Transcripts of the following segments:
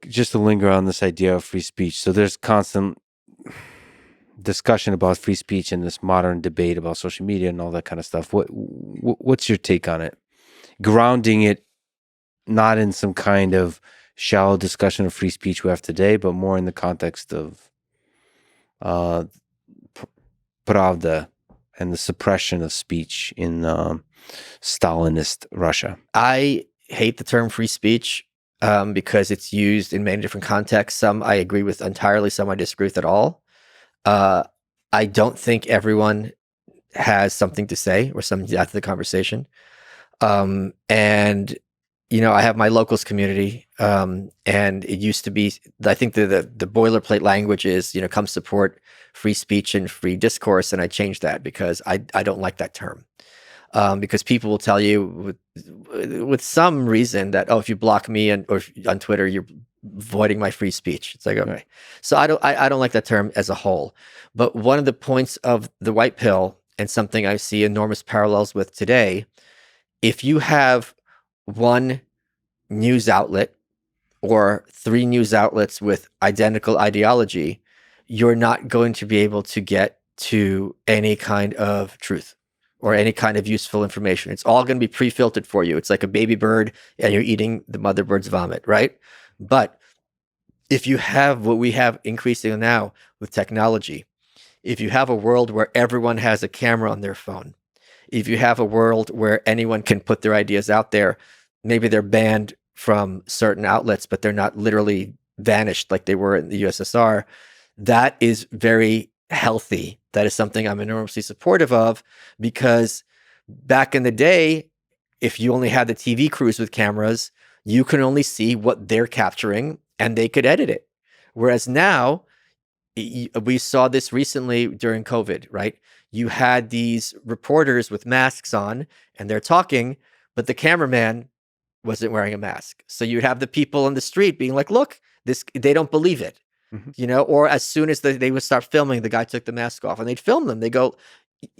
just to linger on this idea of free speech. So there's constant discussion about free speech in this modern debate about social media and all that kind of stuff. What's your take on it? Grounding it not in some kind of shallow discussion of free speech we have today, but more in the context of uh, pravda and the suppression of speech in Stalinist Russia. I hate the term free speech because it's used in many different contexts. Some I agree with entirely, some I disagree with at all. I don't think everyone has something to say or something after the conversation. And I have my locals community, and it used to be, I think the boilerplate language is, come support free speech and free discourse. And I changed that because I don't like that term. Because people will tell you with some reason that, if you block me or on Twitter, you're voiding my free speech. It's like, okay. So I don't like that term as a whole. But one of the points of the white pill, and something I see enormous parallels with today, if you have one news outlet or 3 news outlets with identical ideology, you're not going to be able to get to any kind of truth or any kind of useful information. It's all going to be pre-filtered for you. It's like a baby bird and you're eating the mother bird's vomit, right? But if you have what we have increasingly now with technology, if you have a world where everyone has a camera on their phone, if you have a world where anyone can put their ideas out there, maybe they're banned from certain outlets, but they're not literally vanished like they were in the USSR, that is very healthy. That is something I'm enormously supportive of, because back in the day, if you only had the TV crews with cameras, you can only see what they're capturing and they could edit it. Whereas now, we saw this recently during COVID, right? You had these reporters with masks on and they're talking, but the cameraman wasn't wearing a mask. So you'd have the people on the street being like, look, they don't believe it. Or as soon as they would start filming, the guy took the mask off and they'd film them. They go,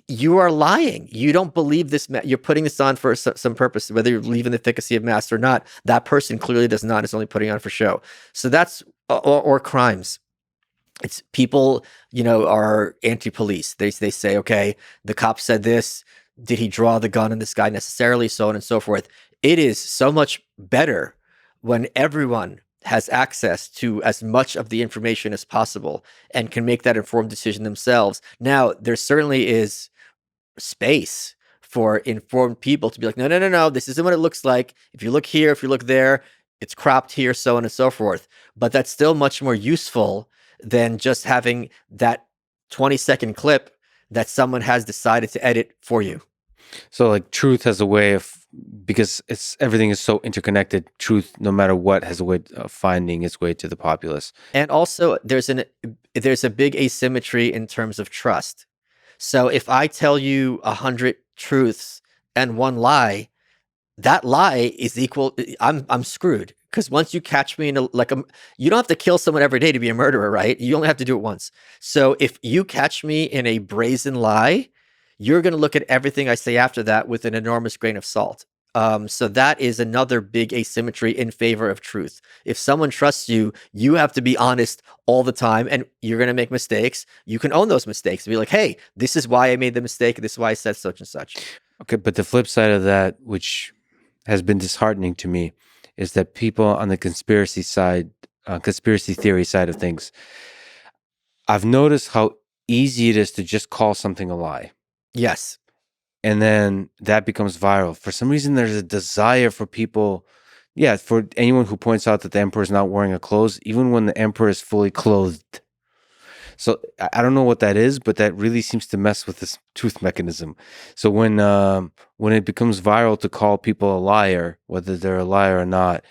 you are lying. You don't believe this. You're putting this on for some purpose, whether you believe in the efficacy of masks or not. That person clearly does not. It's only putting on for show. So that's, or crimes. It's people, are anti-police. They say, okay, the cop said this. Did he draw the gun on this guy necessarily? So on and so forth. It is so much better when everyone has access to as much of the information as possible and can make that informed decision themselves. Now, there certainly is space for informed people to be like, no, this isn't what it looks like. If you look here, if you look there, it's cropped here, so on and so forth. But that's still much more useful than just having that 20-second clip that someone has decided to edit for you. So like truth has a way of, because everything is so interconnected, truth, no matter what, has a way of finding its way to the populace. And also there's a big asymmetry in terms of trust. So if I tell you 100 truths and 1 lie, that lie is equal. I'm screwed, because once you catch me in you don't have to kill someone every day to be a murderer, right? You only have to do it once. So if you catch me in a brazen lie, you're going to look at everything I say after that with an enormous grain of salt. So that is another big asymmetry in favor of truth. If someone trusts you, you have to be honest all the time, and you're going to make mistakes. You can own those mistakes and be like, hey, this is why I made the mistake. This is why I said such and such. Okay, but the flip side of that, which has been disheartening to me, is that people on the conspiracy theory side of things, I've noticed how easy it is to just call something a lie. Yes. And then that becomes viral. For some reason, there's a desire for people, for anyone who points out that the emperor is not wearing a clothes, even when the emperor is fully clothed. So I don't know what that is, but that really seems to mess with this truth mechanism. So when it becomes viral to call people a liar, whether they're a liar or not,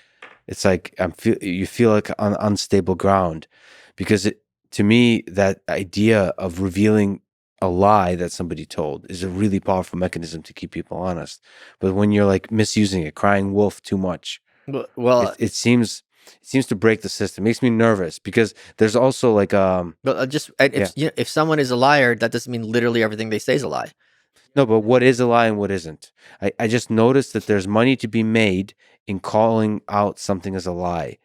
it's like you feel like on unstable ground, because to me, that idea of revealing a lie that somebody told is a really powerful mechanism to keep people honest. But when you're like misusing it, crying wolf too much, well, it seems to break the system. It makes me nervous, because there's also like if someone is a liar, that doesn't mean literally everything they say is a lie. No, but what is a lie and what isn't? I just noticed that there's money to be made in calling out something as a lie.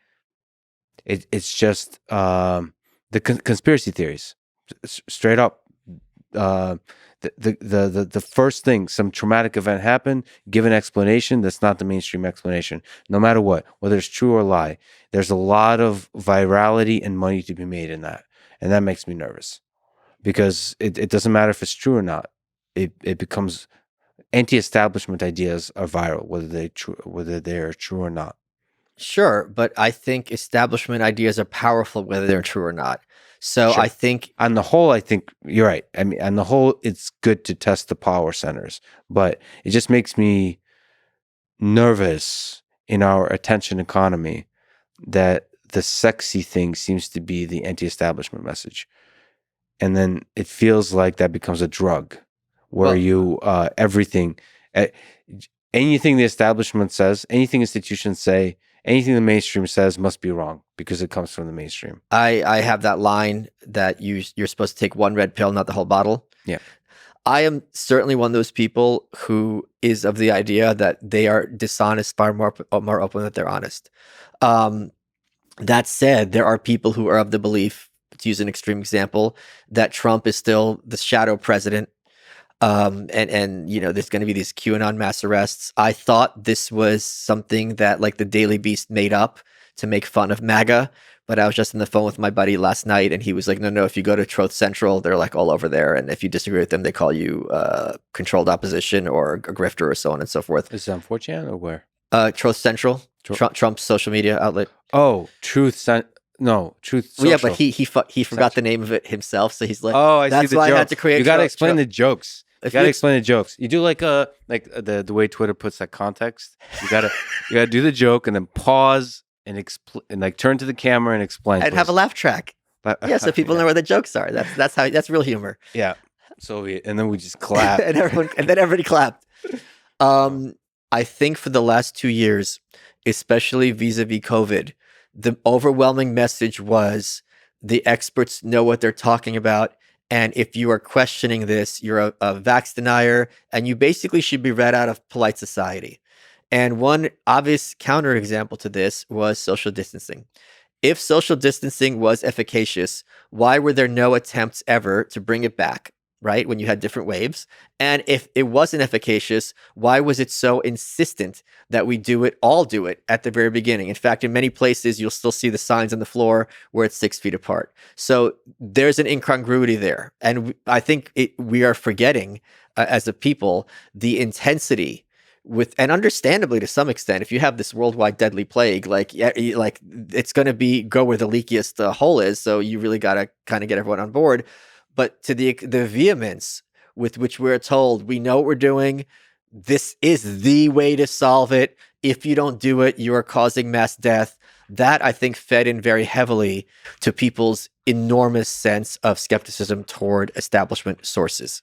It's just the conspiracy theories, straight up. Uh, the first thing, some traumatic event happened, give an explanation that's not the mainstream explanation, no matter what, whether it's true or lie. There's a lot of virality and money to be made in that, and that makes me nervous because it doesn't matter if it's true or not. It becomes anti-establishment ideas are viral, whether they're true or not. Sure, but I think establishment ideas are powerful whether they're true or not. So Sure. I think On the whole, I think you're right. I mean, on the whole, it's good to test the power centers, but it just makes me nervous in our attention economy that the sexy thing seems to be the anti-establishment message, and then it feels like that becomes a drug, where well, you everything, uh, anything the establishment says, anything institutions say, anything the mainstream says must be wrong because it comes from the mainstream. I have that line that you're supposed to take one red pill, not the whole bottle. Yeah. I am certainly one of those people who is of the idea that they are dishonest far more open than they're honest. Um, that said, there are people who are of the belief, to use an extreme example, that Trump is still the shadow president. And you know, there's going to be these QAnon mass arrests. I thought this was something that like the Daily Beast made up to make fun of MAGA. But I was just on the phone with my buddy last night, and he was like, "No, if you go to Truth Central, they're like all over there, and if you disagree with them, they call you controlled opposition or a grifter or so on and so forth." Is it on 4chan or where? Truth Central, Trump's social media outlet. Oh, Truth Social. Well, yeah, but he forgot the name of it himself, so he's like, Oh, I "That's see the why jokes. I had to create." You got to explain the jokes. You If got to you- explain the jokes. You do like the way Twitter puts that context. You gotta do the joke and then pause and and like turn to the camera and explain. and have a laugh track. Yeah, so people Yeah. know where the jokes are. That's real humor. Yeah. So and then we just clap. and then everybody clapped. I think for the last 2 years, especially vis-a-vis COVID, the overwhelming message was the experts know what they're talking about. And if you are questioning this, you're a vax denier, and you basically should be read out of polite society. And one obvious counterexample to this was social distancing. If social distancing was efficacious, why were there no attempts ever to bring it back, right? When you had different waves. And if it wasn't efficacious, why was it so insistent that we all do it at the very beginning? In fact, in many places, you'll still see the signs on the floor where it's 6 feet apart. So there's an incongruity there. And I think we are forgetting as a people the intensity and understandably to some extent, if you have this worldwide deadly plague, like it's going to go where the leakiest hole is. So you really got to kind of get everyone on board. But to the vehemence with which we're told, we know what we're doing, this is the way to solve it. If you don't do it, you are causing mass death. That, I think, fed in very heavily to people's enormous sense of skepticism toward establishment sources.